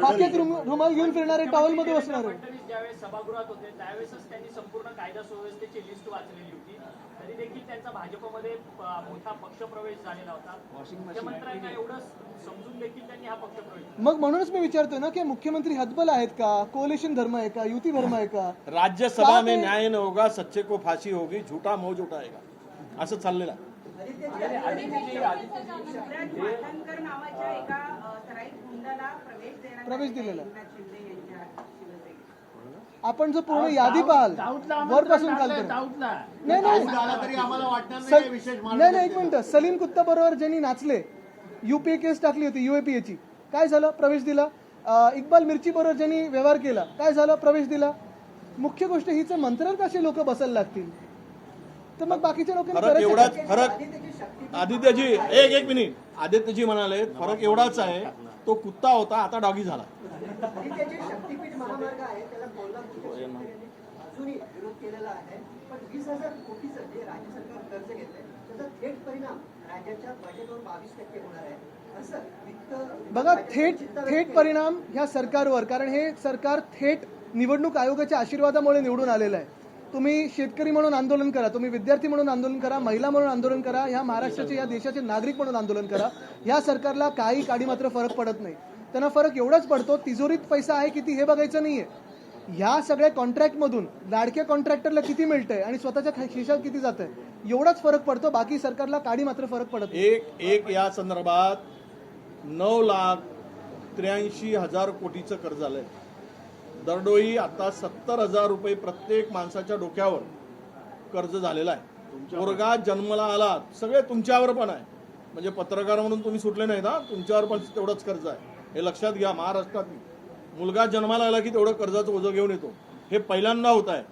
हातात रुमाल घेऊन फिरणारे टॉवेल मध्ये बसणारे. फडणवीस ज्यावेळेस सभागृहात होते त्यावेळेसच त्यांनी संपूर्ण कायदा सुव्यवस्थेची लिस्ट वाचलेली होती. तरी देखील त्यांचा भाजपमध्ये मोठा पक्षप्रवेश झालेला होता. मुख्यमंत्र्यांना एवढं समजून देखील त्यांनी हा पक्षप्रवेश. मग म्हणूनच मी विचारतोय ना की मुख्यमंत्री हतबल आहेत का, कोalition धर्म आहे का, युती धर्म आहे का? राज्यसभा में न्याय न होगा, सच्चे को फांसी होगी, झूठा मौज उठाएगा, असं चाललेलं आहे. शिवराज मातंकर नावाच्या एका सराईत गुंडाला प्रवेश दिलेला. शिंदे यांच्या शिवसेनेत. आपण जर पूर्ण यादी पाहाल वरपासून खालपर्यंत, नाही एक मिनिट, सलीम कुत्ता बरोबर ज्यांनी नाचले, युपीए केस टाकली होती युएपीएची, काय झालं? प्रवेश दिला. इक्बाल मिर्ची बरोबर ज्यांनी व्यवहार केला, काय झालं? प्रवेश दिला. मुख्य गोष्ट हीच, मंत्र्यात असे लोक बसायला लागतील तर मग बाकीच्या लोकांनी फरक एवढाच, फरक आदित्यजी एक मिनिट, आदित्यजी म्हणाले फरक एवढाच आहे, तो कुत्ता होता आता डॉगी झाला. शक्तीपीठ महामार्ग आहे त्याला अजूनही विरोध केलेला आहे, पण 20,000 कोटीचं जे राज्य सरकार कर्ज घेतलंय त्याचा थेट परिणाम राज्याच्या बजेटवर 22% होणार आहे. असं वित्त बघा, थेट परिणाम ह्या सरकारवर, कारण हे सरकार थेट निवडणूक आयोगाच्या आशीर्वादामुळे निवडून आलेलं आहे. तुम्ही शेतकरी म्हणून आंदोलन करा, तुम्ही विद्यार्थी म्हणून आंदोलन करा, महिला म्हणून आंदोलन करा, ह्या महाराष्ट्राचे या देशाचे नागरिक म्हणून आंदोलन करा, या सरकारला काही काडी मात्र फरक पडत नाही. त्यांना फरक एवढाच पडतो, तिजोरीत पैसा आहे किती हे बघायचं नाहीये. ह्या सगळ्या कॉन्ट्रॅक्टमधून लाडक्या कॉन्ट्रॅक्टरला किती मिळतंय आणि स्वतःच्या खिशात किती जात आहे, एवढाच फरक पडतो. बाकी सरकारला काडी मात्र फरक पडत नाही. एक या संदर्भात 9,83,000 कोटीचं कर्ज आलंय. दरडोई आता 70,000 रुपये प्रत्येक माणसाच्या डोक्यावर कर्ज झालेलं आहे. मुलगा जन्माला आला, सगळे तुमच्यावर पण आहे, म्हणजे पत्रकार म्हणून तुम्ही सुटले नाहीत हा, तुमच्यावर पण तेवढंच कर्ज आहे, हे लक्षात घ्या. महाराष्ट्रात मुलगा जन्माला आला की तेवढं कर्जाचं ओझं घेऊन येतो, हे पहिल्यांदा होत आहे.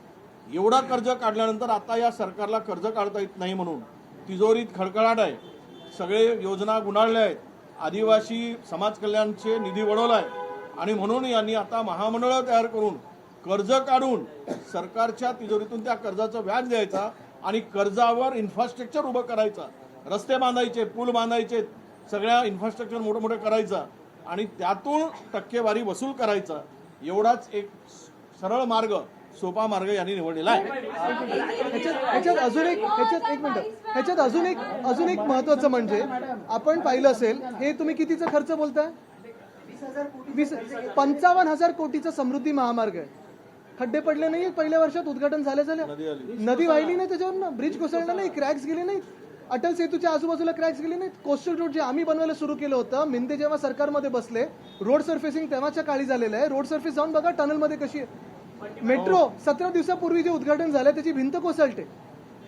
एवढा कर्ज काढल्यानंतर आता या सरकारला कर्ज काढता येत नाही म्हणून तिजोरीत खडखडाट आहे. सगळे योजना गुंडाळल्या आहेत, आदिवासी समाज कल्याणचे निधी वळवला आहे आणि म्हणून यांनी आता महामंडळं तयार करून कर्ज काढून सरकारच्या तिजोरीतून त्या कर्जाचं व्याज द्यायचा आणि कर्जावर इन्फ्रास्ट्रक्चर उभं करायचं, रस्ते बांधायचे, पूल बांधायचे, सगळ्या इन्फ्रास्ट्रक्चर मोठं मोठं करायचं आणि त्यातून टक्केवारी वसूल करायचा. एवढाच एक सरळ मार्ग, सोपा मार्ग यांनी निवडलेला आहे. ह्याच्यात अजून एक महत्वाचं म्हणजे आपण पाहिलं असेल, हे तुम्ही कितीचा खर्च बोलताय? 55,000 कोटीचा समृद्धी महामार्ग आहे. खड्डे पडले नाही पहिल्या वर्षात उद्घाटन झाल्या नदी वाहिली नाही त्याच्यावर, ब्रिज कोसळलं नाही, क्रॅक्स गेले नाहीत, अटल सेतूच्या आजूबाजूला क्रॅक्स गेले नाहीत. कोस्टल रोड जे आम्ही बनवायला सुरू केलं होतं, मिंदे जेव्हा सरकारमध्ये बसले, रोड सर्फेसिंग तेव्हाच्या काळी झालेलं आहे. रोड सर्फेस जाऊन बघा टनलमध्ये कशी आहे. मेट्रो 17 दिवसापूर्वी जे उद्घाटन झालं त्याची भिंत कोसळते.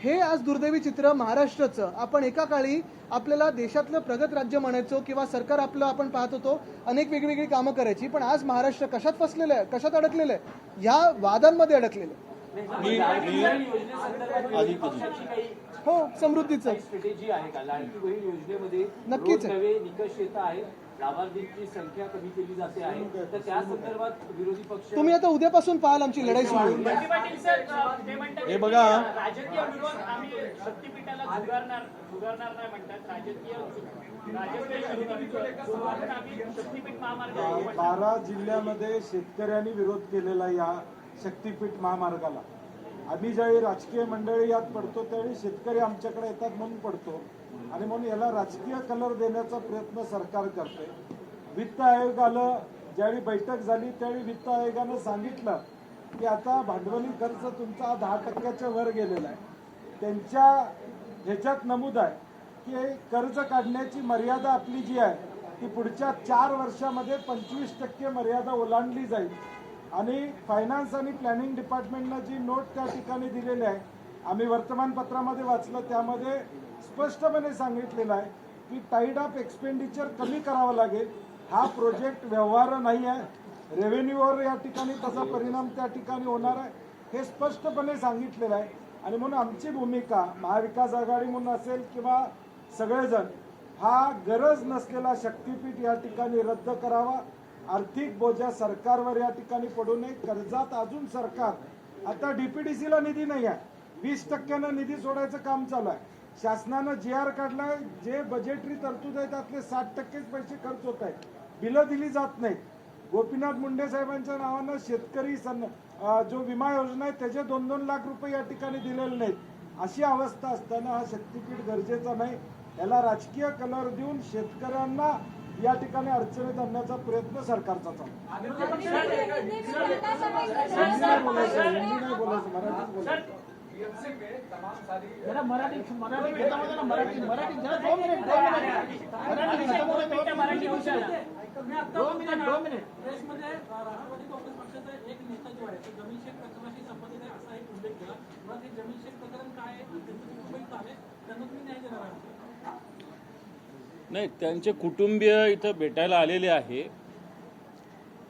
हे आज दुर्दैवी चित्र महाराष्ट्राचं. आपण एका काळी आपल्याला देशातलं प्रगत राज्य म्हणायचो किंवा सरकार आपलं आपण पाहत होतो, अनेक वेगवेगळी कामं करायची, पण आज महाराष्ट्र कशात फसलेलं आहे, कशात अडकलेलं आहे, या वादांमध्ये अडकलेलं आहे. हो, समृद्धीचं स्ट्रॅटेजी आहे का लाडकी बहीण योजनेमध्ये? नक्कीच आहे. नवे निकष येत आहे, लाभार्थींची संख्या कमी केली जाते आहे, तर त्या संदर्भात विरोधी पक्ष तुम्ही आता उद्यापासून पाहाल आमची लढाई सुरू होईल. पाटील सर, ते म्हणतात हे बघा. की राजकीय विरोध आम्ही शक्तीपीठाला झुगारणार नाही म्हणतात. राजकीय विरोध आम्ही शक्तीपीठ महामार्ग 12 जिल्ह्यामध्ये शेतकऱ्यांनी विरोध केलेला या शक्तीपीठ महामार्गाला. आम्ही ज्यावेळी राजकीय मंडळी यात पडतो त्यावेळी शेतकरी आमच्याकडे येतात म्हणून पडतो, आणि म्हणून याला राजकीय कलर देण्याचा प्रयत्न सरकार करते. वित्त आयोगाला ज्यावेळी बैठक झाली त्यावेळी वित्त आयोगानं सांगितलं की आता भांडवली खर्च तुमचा 10% वर गेलेला आहे. त्यांच्या ह्याच्यात नमूद आहे की कर्ज काढण्याची मर्यादा आपली जी आहे ती पुढच्या 4 वर्षामध्ये 25% मर्यादा ओलांडली जाईल. आणि फायनान्स आणि प्लॅनिंग डिपार्टमेंटनं जी नोट त्या ठिकाणी दिलेली आहे, आम्ही वर्तमानपत्रामध्ये वाचलं, त्यामध्ये स्पष्टपणे सांगितलेलं आहे की टाईड अप एक्सपेंडिचर कमी करावं लागेल. हा प्रोजेक्ट व्यवहार नाही आहे, रेव्हेन्यूवर या ठिकाणी त्याचा परिणाम त्या ठिकाणी होणार आहे, हे स्पष्टपणे सांगितलेलं आहे. आणि म्हणून आमची भूमिका महाविकास आघाडी म्हणून असेल किंवा सगळेजण, हा गरज नसलेला शक्तीपीठ या ठिकाणी रद्द करावा. आर्थिक बोजा सरकारवर या ठिकाणी पडू नये. कर्जात अजून सरकार, आता डीपीडीसीला निधी नाही आहे, 20% निधी सोडायचं काम चालू आहे. शासनानं GR काढलाय, जे बजेटरी तरतूद आहे त्यातले 60% पैसे खर्च होत आहेत, बिलं दिली जात नाहीत. गोपीनाथ मुंडे साहेबांच्या नावानं शेतकरी जो विमा योजना आहे त्याचे 2-2 लाख रुपये या ठिकाणी दिलेले नाहीत. अशी अवस्था असताना हा शक्तीपीठ गरजेचा नाही. याला राजकीय कलर देऊन शेतकऱ्यांना या ठिकाणी अडचणीत आणण्याचा प्रयत्न सरकारचा चालू. नाही, त्यांचे कुटुंबीय इथं भेटायला आलेले आहे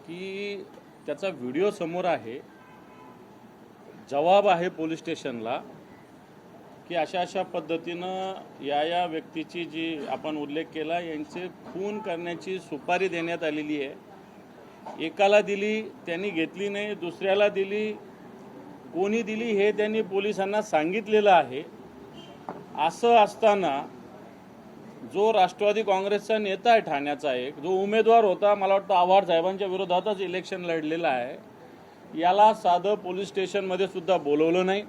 की त्याचा व्हिडिओ समोर आहे, जबाब आहे पोलीस स्टेशनला की अशा पद्धतीनं या व्यक्तीची जी आपण उल्लेख केला यांचे खून करण्याची सुपारी देण्यात आलेली आहे. एकाला दिली, त्यांनी घेतली नाही, दुसऱ्याला दिली, कोणी दिली हे त्यांनी पोलिसांना सांगितलेलं आहे. असं असताना जो राष्ट्रवादी काँग्रेसचा नेता आहे ठाण्याचा, एक जो उमेदवार होता, मला वाटतं आव्हाड साहेबांच्या विरोधातच इलेक्शन लढलेला आहे, याला साधं पोलीस स्टेशनमध्ये सुद्धा बोलवलं नाही.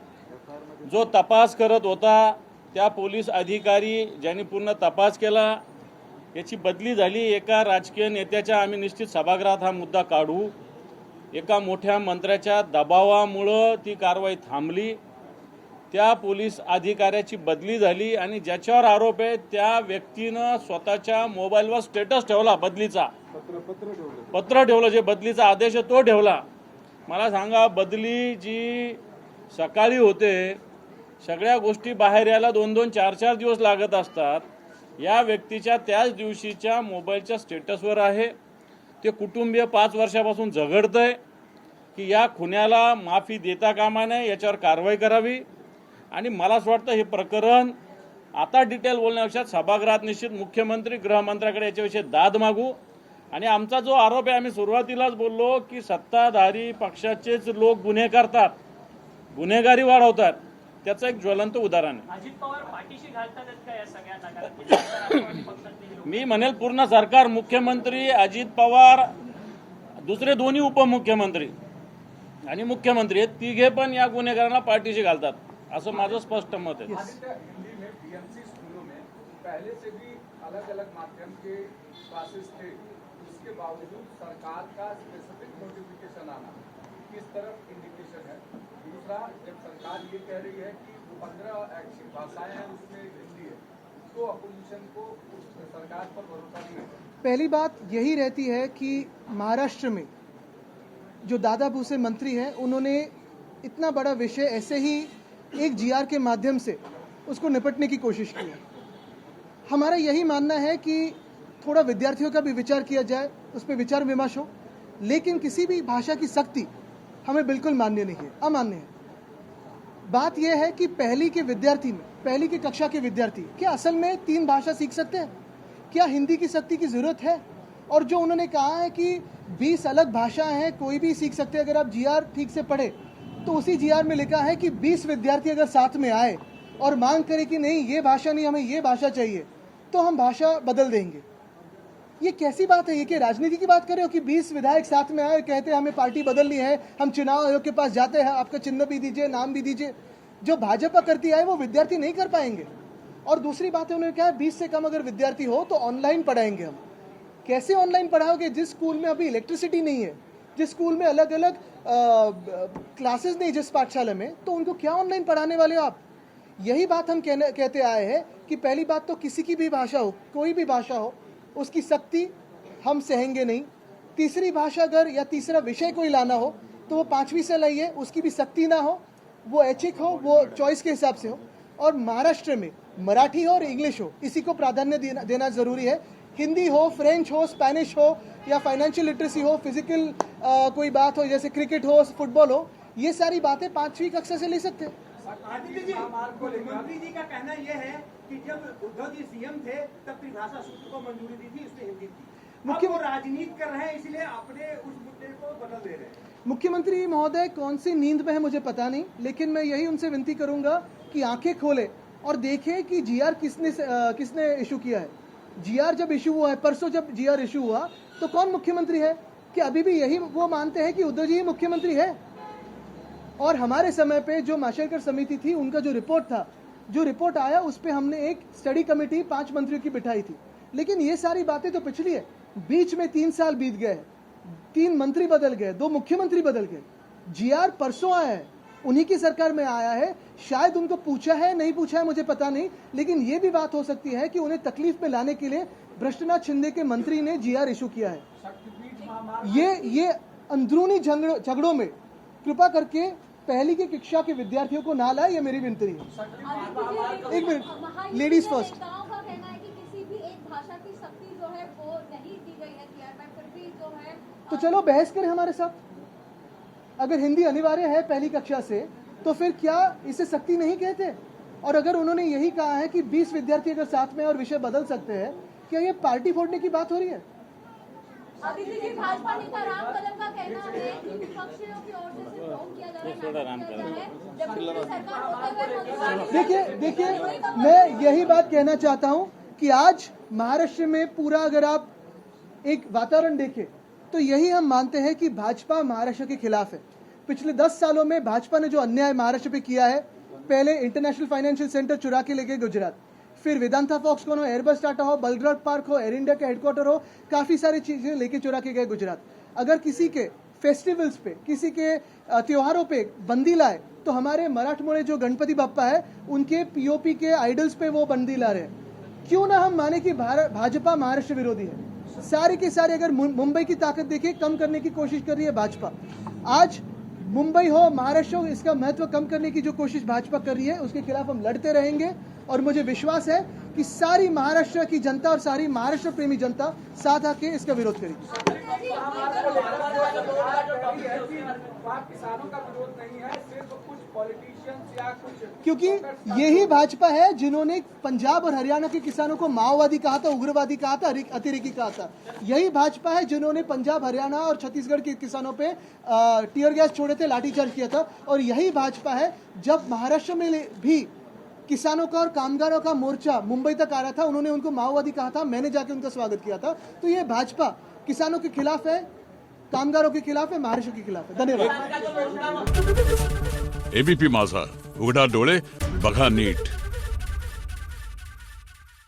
जो तपास करत होता त्या पोलीस अधिकारी ज्यांनी पूर्ण तपास केला याची बदली झाली. एका राजकीय नेत्याच्या, आम्ही निश्चित सभागृहात हा मुद्दा काढू, एका मोठ्या मंत्र्याच्या दबावामुळं ती कारवाई थांबली. त्या पोलीस अधिकाऱ्याची बदली झाली आणि ज्याच्यावर आरोप आहे त्या व्यक्तीनं स्वतःच्या मोबाईलवर स्टेटस ठेवला बदलीचा, पत्र ठेवलं, जे बदलीचा आदेश आहे तो ठेवला. मला सांगा, बदली जी सकाळी होते, सगळ्या गोष्टी बाहेर यायला 2-2, 4-4 दिवस लागत असतात. या व्यक्तीच्या त्याच दिवशीच्या मोबाईलच्या स्टेटसवर आहे. ते कुटुंबीय 5 वर्षापासून झगडतंय की या खुन्याला माफी देता कामा नये, याच्यावर कारवाई करावी. आणि मला असं वाटतं हे प्रकरण आता डिटेल बोलण्यापेक्षा सभागृहात निश्चित मुख्यमंत्री, गृहमंत्र्याकडे याच्याविषयी दाद मागू. आणि आमचा जो आरोप आहे, आम्ही सुरुवातीलाच बोललो की सत्ताधारी पक्षाचेच लोक गुन्हे करतात, गुन्हेगारी वाढवतात, त्याचं एक ज्वलंत उदाहरण आहे. अजित पवार पाठीशी घालतात का या सगळ्यांना? मी म्हणेल पूर्ण सरकार, मुख्यमंत्री, अजित पवार, दुसरे दोन्ही उपमुख्यमंत्री आणि मुख्यमंत्री, हे तिघे पण या गुन्हेगारांना पाठीशी घालतात, असं माझं स्पष्ट मत आहे. पहले से भी अलग अलग माध्यम के क्लासेस थे, उसके बावजूद सरकार का स्पेसिफिक नोटिफिकेशन आना कि किस तरफ इंडिकेशन है? दूसरा, जब सरकार ये कह रही है कि 15 ऐसी भाषाएं हैं उसमें हिंदी है, तो अपोजिशन को सरकार पर भरोसा नहीं है। पहली बात यही रहती है कि महाराष्ट्र में जो दादा भूसे मंत्री हैं, उन्होंने इतना बड़ा विषय ऐसे ही एक जीआर के माध्यम से उसको निपटने की कोशिश की है। हमारा यही मानना है कि थोड़ा विद्यार्थियों का भी विचार किया जाए, उस पर विचार विमर्श हो, लेकिन किसी भी भाषा की सख्ती हमें बिल्कुल मान्य नहीं है, अमान्य है। बात यह है कि पहली के विद्यार्थी में, पहली की कक्षा के विद्यार्थी क्या असल में 3 भाषा सीख सकते हैं? क्या हिंदी की सख्ती की जरूरत है? और जो उन्होंने कहा है कि 20 अलग भाषाएं हैं, कोई भी सीख सकते हैं, अगर आप जीआर ठीक से पढ़े तो उसी जीआर में लिखा है कि 20 विद्यार्थी अगर साथ में आए और मांग करे कि नहीं ये भाषा नहीं, हमें ये भाषा चाहिए, तो हम भाषा बदल देंगे। ये कैसी बात है? ये कि राजनीति की बात कर रहे हो कि 20 विधायक साथ में आए, कहते हैं हमें पार्टी बदलनी है, हम चुनाव आयोग के पास जाते हैं, आपका चिन्ह भी दीजिए, नाम भी दीजिए। जो भाजपा करती है वो विद्यार्थी नहीं कर पाएंगे। और दूसरी बात है, उन्होंने कहा 20 से कम अगर विद्यार्थी हो तो ऑनलाइन पढ़ाएंगे हम। कैसे ऑनलाइन पढ़ाओगे जिस स्कूल में अभी इलेक्ट्रिसिटी नहीं है, जिस स्कूल में अलग अलग क्लासेस नहीं, जिस पाठशाला में, तो उनको क्या ऑनलाइन पढ़ाने वाले हो आप? यही बात हम कहते आए हैं कि पहली बात तो किसी की भी भाषा हो, कोई भी भाषा हो, उसकी सख्ती हम सहेंगे नहीं। तीसरी भाषा अगर या तीसरा विषय कोई लाना हो तो वो 5वीं से लाइए, उसकी भी सख्ती ना हो, वो ऐच्छिक हो, वो चॉइस के हिसाब से हो। और महाराष्ट्र में मराठी हो और इंग्लिश हो, इसी को प्राधान्य देना जरूरी है। हिंदी हो, फ्रेंच हो, स्पेनिश हो, या फाइनेंशियल लिटरेसी हो, फिजिकल कोई बात हो जैसे क्रिकेट हो, फुटबॉल हो, ये सारी बातें 5वीं कक्षा से ले सकते हैं। आदित्य जी, मुख्यमंत्री जी का कहना यह है कि जब उद्धव जी सीएम थे तब त्रिभाषा सूत्र को मंजूरी दी थी, उसने हिंदी थी। अब वो राजनीति कर रहे हैं, इसलिए अपने उस मुद्दे को बदल दे रहे हैं। मुख्यमंत्री महोदय कौन सी नींद में है मुझे पता नहीं, लेकिन मैं यही उनसे विनती करूंगा कि आंखें खोले और देखें कि जीआर किसने इशू किया है। जीआर जब इशू हुआ है, परसों जब जीआर इशू हुआ, तो कौन मुख्यमंत्री है? कि अभी भी यही वो मानते हैं कि उद्धव जी ही मुख्यमंत्री है? और हमारे समय पे जो माशेलकर समिति थी, उनका जो रिपोर्ट था, जो रिपोर्ट आया, उस पर हमने एक स्टडी कमेटी 5 मंत्रियों की बिठाई थी। लेकिन ये सारी बातें तो पिछली है। बीच में 3 साल बीत गए, 3 मंत्री बदल गए, 2 मुख्यमंत्री बदल गए। जीआर परसों आया है, उन्हीं की सरकार में आया है। शायद उनको पूछा है, नहीं पूछा है, मुझे पता नहीं, लेकिन ये भी बात हो सकती है कि उन्हें तकलीफ में लाने के लिए भ्रष्टनाथ शिंदे के मंत्री ने जीआर इशू किया है। ये अंदरूनी झगड़ों में कृपा करके पहली की कक्षा के विद्यार्थियों को ना लाए, ये मेरी विनती है। एक मिनट, लेडीज फर्स्ट। नेताओं का कहना है कि किसी भी एक भाषा की सख्ती जो है वो नहीं दी गई है जीआर में, फिर भी जो है तो चलो बहस करें हमारे साथ। अगर हिंदी अनिवार्य है पहली कक्षा से, तो फिर क्या इसे सख्ती नहीं कहते? और अगर उन्होंने यही कहा है कि 20 विद्यार्थी अगर साथ में और विषय बदल सकते हैं, क्या ये पार्टी फोड़ने की बात हो रही है? आदित्य जी, भाजपा नेता राम कदम का कहना है कि विपक्षियों की ओर से सिर्फ फोन किया जा रहा है, जबकि सरकार होते हुए देखिए, मैं यही बात कहना चाहता हूं कि आज महाराष्ट्र में पूरा अगर आप एक वातावरण देखें तो यही हम मानते हैं कि भाजपा महाराष्ट्र के खिलाफ है। पिछले 10 सालों में भाजपा ने जो अन्याय महाराष्ट्र पे किया है, पहले इंटरनेशनल फाइनेंशियल सेंटर चुरा के ले गए गुजरात, फिर वेदांता फॉक्सकॉन हो, एयरबस टाटा हो, बलराज पार्क हो, एयर इंडिया का हेडक्वार्टर हो, काफी सारी चीजें लेके चुरा के गए गुजरात। अगर किसी के फेस्टिवल्स पे, किसी के त्योहारों पे बंदी लाए, तो हमारे मराठमोड़े जो गणपति बप्पा है, उनके पीओपी के आइडल्स पे वो बंदी ला रहे हैं। क्यों ना हम माने कि भाजपा महाराष्ट्र विरोधी है? सारे के सारे अगर मुंबई की ताकत देखिए, कम करने की कोशिश कर रही है भाजपा। आज मुंबई हो, महाराष्ट्र हो, इसका महत्व कम करने की जो कोशिश भाजपा कर रही है, उसके खिलाफ हम लड़ते रहेंगे। और मुझे विश्वास है कि सारी महाराष्ट्र की जनता और सारी महाराष्ट्र प्रेमी जनता साथ आके इसका विरोध करेगी। किसानों का विरोध नहीं है, सिर्फ कुछ पॉलिटिशियंस या कुछ, क्योंकि यही भाजपा है जिन्होंने पंजाब और हरियाणा के किसानों को माओवादी कहा था, उग्रवादी कहा था, अतिरेकी कहा था। यही भाजपा है जिन्होंने पंजाब, हरियाणा और छत्तीसगढ़ के किसानों पे टीयर गैस छोड़े थे, लाठीचार्ज किया था। और यही भाजपा है जब महाराष्ट्र में भी किसानों का और कामगारों का मोर्चा मुंबई तक आ रहा था, उन्होंने उनको माओवादी कहा था, मैंने जाके उनका स्वागत किया था। तो ये भाजपा किसानों के खिलाफ है, कामगारों के खिलाफ है, महाराष्ट्र के खिलाफ है। धन्यवाद। एबीपी माझा, उघडा डोळे बघा नीट।